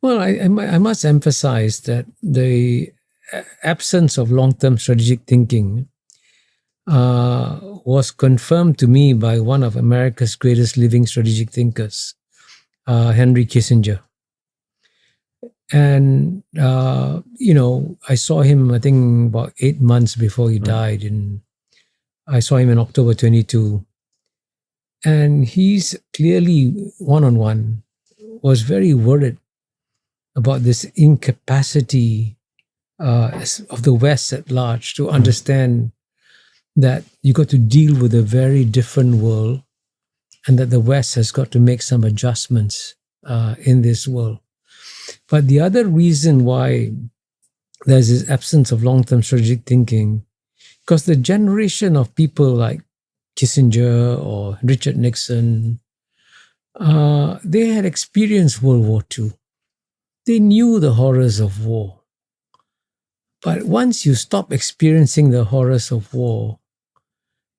Well, I must emphasize that the absence of long-term strategic thinking was confirmed to me by one of America's greatest living strategic thinkers, Henry Kissinger. And, I saw him, I think, about 8 months before he died. I saw him in October 22. And he's clearly, one-on-one, was very worried about this incapacity of the West at large to understand that you got to deal with a very different world, and that the West has got to make some adjustments in this world. But the other reason why there's this absence of long-term strategic thinking, because the generation of people like Kissinger or Richard Nixon, they had experienced World War II. They knew the horrors of war. But once you stop experiencing the horrors of war,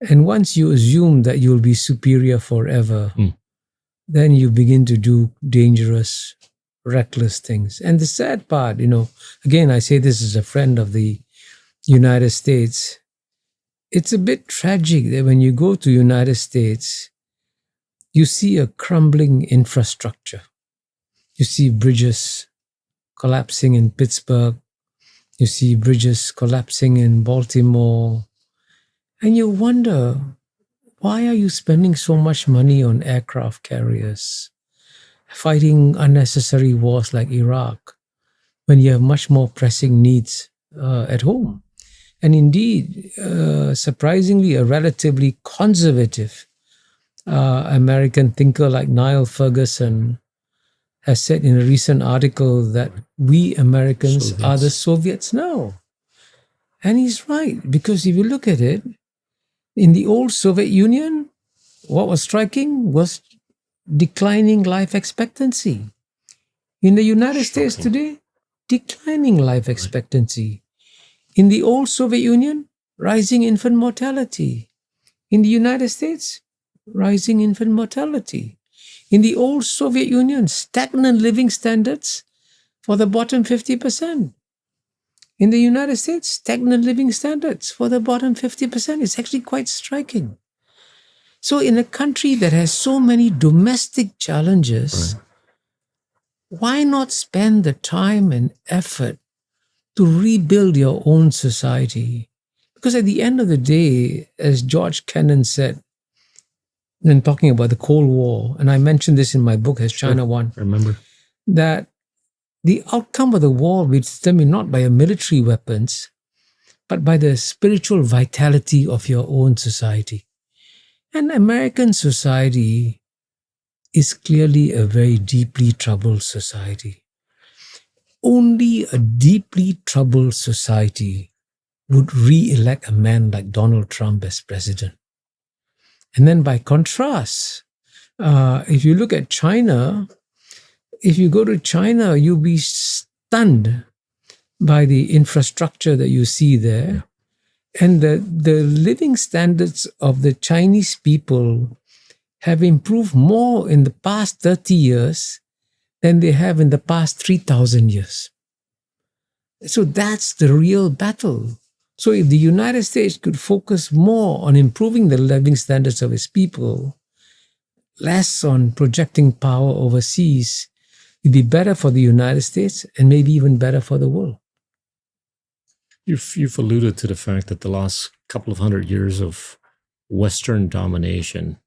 and once you assume that you'll be superior forever, then you begin to do dangerous, reckless things. And the sad part, again, I say this as a friend of the United States, it's a bit tragic that when you go to United States, you see a crumbling infrastructure. You see bridges collapsing in Pittsburgh. You see bridges collapsing in Baltimore. And you wonder, why are you spending so much money on aircraft carriers, fighting unnecessary wars like Iraq, when you have much more pressing needs at home? And indeed, surprisingly, a relatively conservative American thinker like Niall Ferguson has said in a recent article that we Americans are the Soviets now. And he's right, because if you look at it, in the old Soviet Union, what was striking was declining life expectancy. In the United States today, declining life expectancy. In the old Soviet Union, rising infant mortality. In the United States, rising infant mortality. In the old Soviet Union, stagnant living standards for the bottom 50%. In the United States, stagnant living standards for the bottom 50%. It's actually quite striking. So in a country that has so many domestic challenges, why not spend the time and effort to rebuild your own society? Because at the end of the day, as George Kennan said, when talking about the Cold War, and I mentioned this in my book, Has China Won? I remember. That the outcome of the war will be determined not by your military weapons, but by the spiritual vitality of your own society. And American society is clearly a very deeply troubled society. Only a deeply troubled society would re-elect a man like Donald Trump as president. And then by contrast, if you look at China, if you go to China, you'll be stunned by the infrastructure that you see there. And the living standards of the Chinese people have improved more in the past 30 years than they have in the past 3,000 years. So that's the real battle. So if the United States could focus more on improving the living standards of its people, less on projecting power overseas, it'd be better for the United States and maybe even better for the world. You've alluded to the fact that the last couple of 100 years of Western domination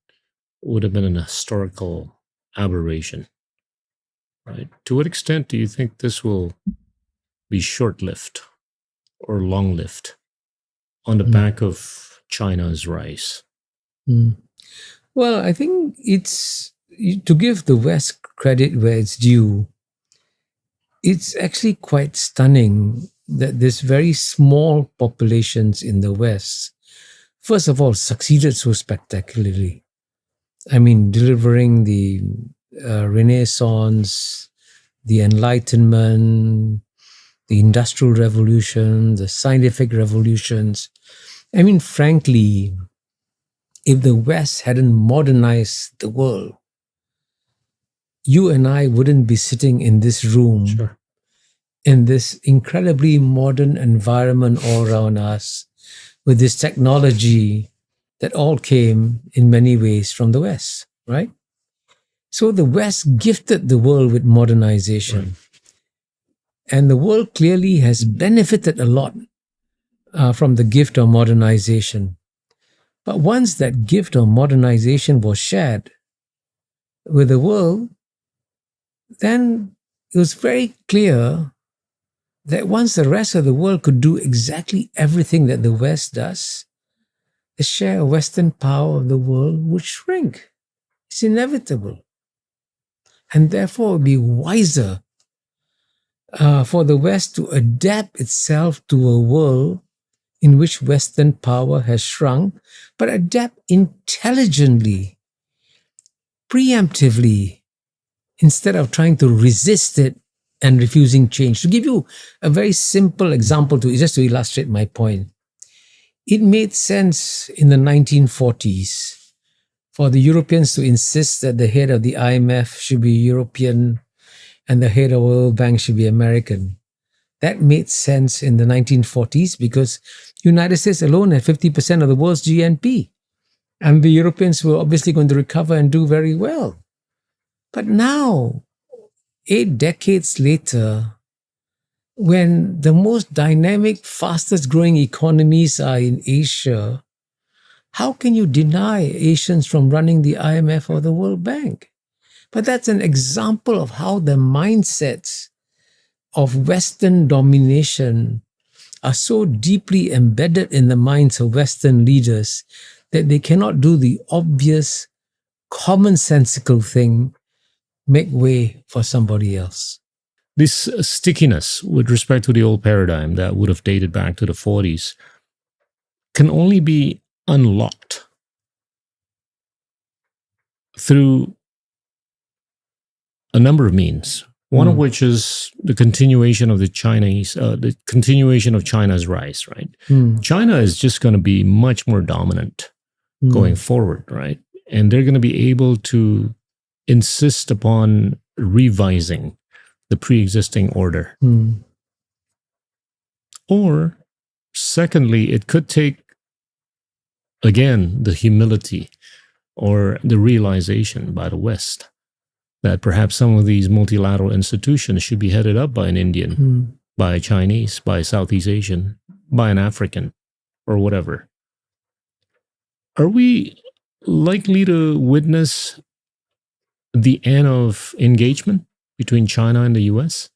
would have been an historical aberration, right? To what extent do you think this will be short-lived or long-lived on the back of China's rise? Well, I think it's, to give the West credit where it's due, it's actually quite stunning that this very small populations in the West, first of all, succeeded so spectacularly. I mean, delivering the Renaissance, the Enlightenment, the Industrial Revolution, the scientific revolutions. I mean, frankly, if the West hadn't modernized the world, you and I wouldn't be sitting in this room, Sure. in this incredibly modern environment all around us, with this technology that all came in many ways from the West, right? So the West gifted the world with modernization. Right. And the world clearly has benefited a lot from the gift of modernization. But once that gift of modernization was shared with the world, then it was very clear that once the rest of the world could do exactly everything that the West does, the share of Western power of the world would shrink. It's inevitable. And therefore, it would be wiser for the West to adapt itself to a world in which Western power has shrunk, but adapt intelligently, preemptively, instead of trying to resist it and refusing change. To give you a very simple example, just to illustrate my point, it made sense in the 1940s for the Europeans to insist that the head of the IMF should be European and the head of the World Bank should be American. That made sense in the 1940s because the United States alone had 50% of the world's GNP. And the Europeans were obviously going to recover and do very well. But now, 8 decades later, when the most dynamic, fastest growing economies are in Asia, how can you deny Asians from running the IMF or the World Bank? But that's an example of how the mindsets of Western domination are so deeply embedded in the minds of Western leaders that they cannot do the obvious, commonsensical thing, make way for somebody else. This stickiness with respect to the old paradigm that would have dated back to the 40s can only be unlocked through a number of means. One of which is the continuation of the continuation of China's rise, right? China is just going to be much more dominant going forward, right? And they're going to be able to insist upon revising the pre-existing order. Or, secondly, it could take, again, the humility or the realization by the West that perhaps some of these multilateral institutions should be headed up by an Indian, by a Chinese, by a Southeast Asian, by an African, or whatever. Are we likely to witness the end of engagement between China and the US?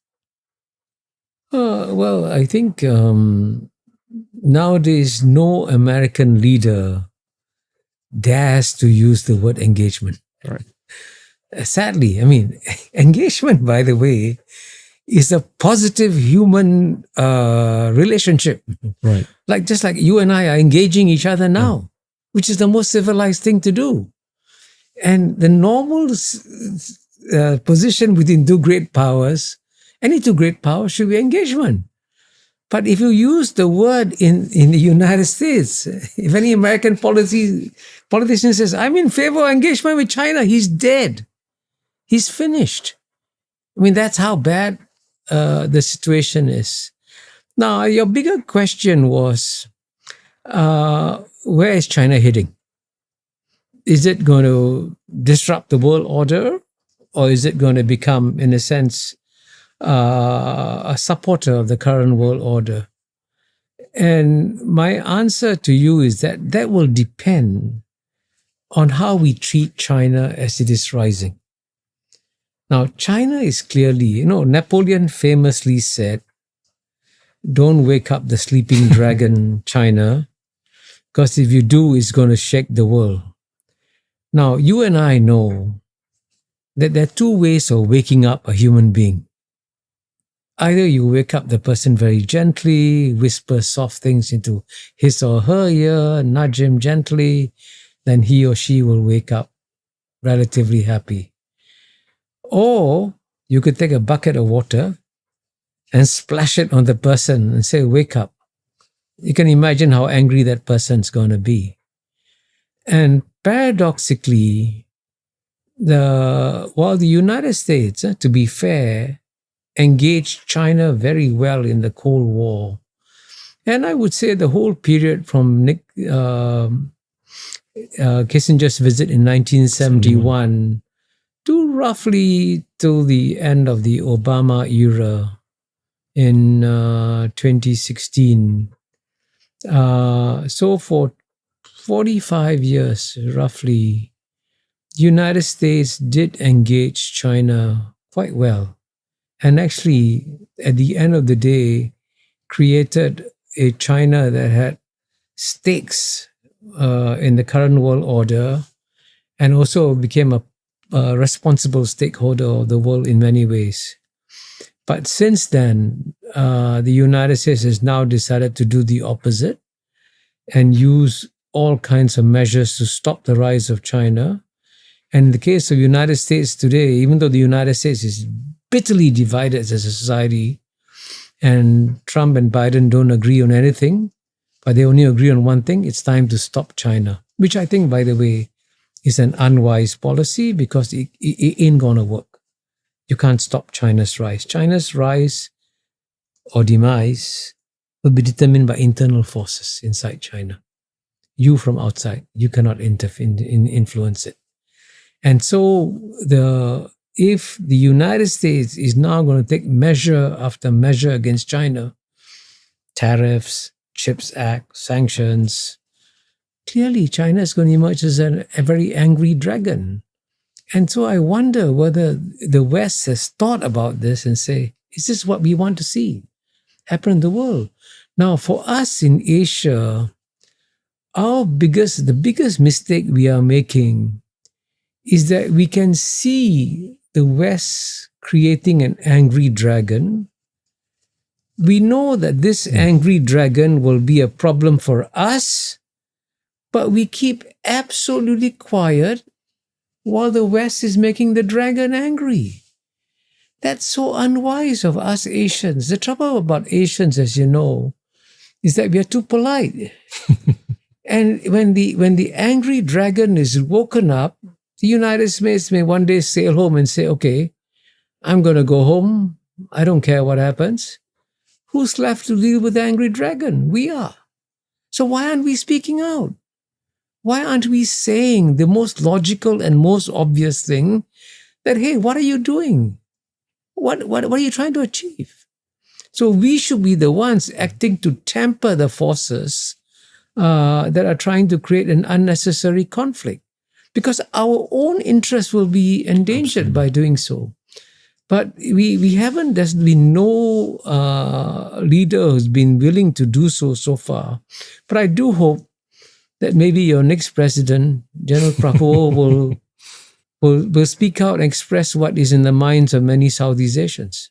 Well, I think nowadays no American leader dares to use the word engagement. Right. Sadly, I mean, engagement, by the way, is a positive human relationship. Right. Just like you and I are engaging each other now, which is the most civilized thing to do. And the normal position within two great powers, any two great powers, should be engagement. But if you use the word in the United States, if any American politician says, I'm in favor of engagement with China, he's dead. He's finished. I mean, that's how bad the situation is. Now, your bigger question was, where is China heading? Is it going to disrupt the world order? Or is it going to become, in a sense, a supporter of the current world order? And my answer to you is that will depend on how we treat China as it is rising. Now, China is clearly, Napoleon famously said, don't wake up the sleeping dragon, China, because if you do, it's going to shake the world. Now, you and I know that there are two ways of waking up a human being. Either you wake up the person very gently, whisper soft things into his or her ear, nudge him gently, then he or she will wake up relatively happy. Or you could take a bucket of water and splash it on the person and say, wake up. You can imagine how angry that person's going to be. And paradoxically, while the United States, to be fair, engaged China very well in the Cold War, and I would say the whole period from Kissinger's visit in 1971 to roughly till the end of the Obama era in 2016. So for 45 years, roughly, the United States did engage China quite well. And actually, at the end of the day, created a China that had stakes in the current world order and also became a responsible stakeholder of the world in many ways. But since then, the United States has now decided to do the opposite and use all kinds of measures to stop the rise of China. And in the case of the United States today, even though the United States is bitterly divided as a society, and Trump and Biden don't agree on anything, but they only agree on one thing: it's time to stop China, which I think, by the way, is an unwise policy because it ain't going to work. You can't stop China's rise. China's rise or demise will be determined by internal forces inside China. You from outside, you cannot influence it. And so if the United States is now going to take measure after measure against China, tariffs, CHIPS Act, sanctions, clearly China is going to emerge as a very angry dragon. And so I wonder whether the West has thought about this and say, is this what we want to see happen in the world? Now, for us in Asia, the biggest mistake we are making is that we can see the West creating an angry dragon. We know that this angry dragon will be a problem for us, but we keep absolutely quiet while the West is making the dragon angry. That's so unwise of us Asians. The trouble about Asians, as you know, is that we are too polite. And when the angry dragon is woken up, the United States may one day sail home and say, okay, I'm going to go home. I don't care what happens. Who's left to deal with the angry dragon? We are. So why aren't we speaking out? Why aren't we saying the most logical and most obvious thing that, hey, what are you doing? What are you trying to achieve? So we should be the ones acting to temper the forces that are trying to create an unnecessary conflict, because our own interests will be endangered by doing so. But we haven't, there's been no leader who's been willing to do so far. But I do hope that maybe your next president, General Prabowo, will speak out and express what is in the minds of many Southeast Asians.